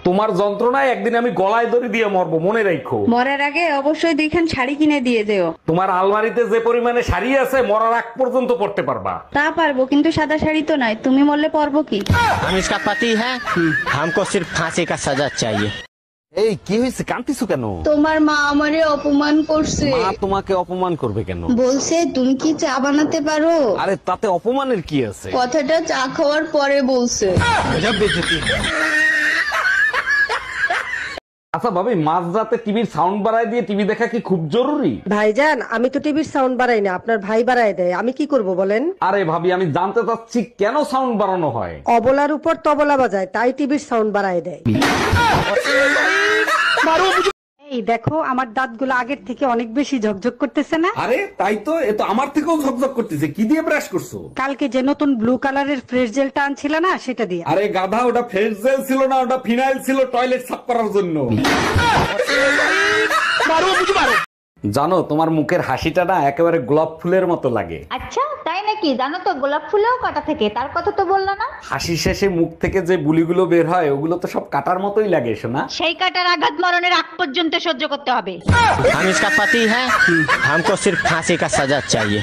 তোমার যন্ত্রণায় একদিন আমি গলায় দড়ি দিয়ে মরবো, মনে রাখো। মরার আগে অবশ্যই দেখেন শাড়ি কিনে দিয়ে যেও। তোমার আলমারিতে যে পরিমাণে শাড়ি আছে মরার আগ পর্যন্ত পড়তে পারবা। তা পারবো, কিন্তু সাদা শাড়ি তো নয়। তুমি মরলে পারবো কি? हम इसका पति है, हमको सिर्फ फांसी का सजा चाहिए। এই কি হয়েছে, কাঁদতেছো কেন? তোমার মা আমারে অপমান করছে। মা তোমাকে অপমান করবে কেন? বলছে তুমি কি চা বানাতে পারো। আরে তাতে অপমানের কি আছে? কথাটা চা খাওয়ার পরে বলছে। আচ্ছা ভাবি, মাঝ রাতে টিভির সাউন্ড বাড়ায় দিয়ে টিভি দেখা কি খুব জরুরি? ভাইজান, আমি তো টিভির সাউন্ড বাড়াই না, আপনার ভাই বাড়ায় দেয়। আমি কি করব বলেন? আরে ভাবি, আমি জানতে চাচ্ছি কেন সাউন্ড বাড়ানো হয়? অবলার উপর তবলা বাজায়, তাই টিভির সাউন্ড বাড়ায় দেয়। এই দেখো, আমার দাঁতগুলো আগের থেকে অনেক বেশি ঝকঝক করতেছে না? আরে তাই তো, এ তো আমার থেকেও ঝকঝক করতেছে। কি দিয়ে ব্রাশ করছো? কালকে যে নতুন ব্লু কালারের ফ্রেশ জেলটা আনছিল না, সেটা দিয়ে। আরে গাধা, ওটা ফেস জেল ছিল না, ওটা ফিনাইল ছিল টয়লেট সাফ করার জন্য। জানো, তোমার মুখের হাসিটা না একেবারে গোলাপ ফুলের মতো লাগে। আচ্ছা তাই নাকি? জানো তো গোলাপ ফুলেও কাটা থাকে, তার কথা তো বললো না। হাসি শেষে মুখ থেকে যে বুলিগুলো বের হয় ওগুলো তো সব কাটার মতোই লাগে, শোনা। সেই কাটার আঘাত মরণের আগ পর্যন্ত সহ্য করতে হবে। हम इसका पति है, हमको सिर्फ फांसी का सजा चाहिए।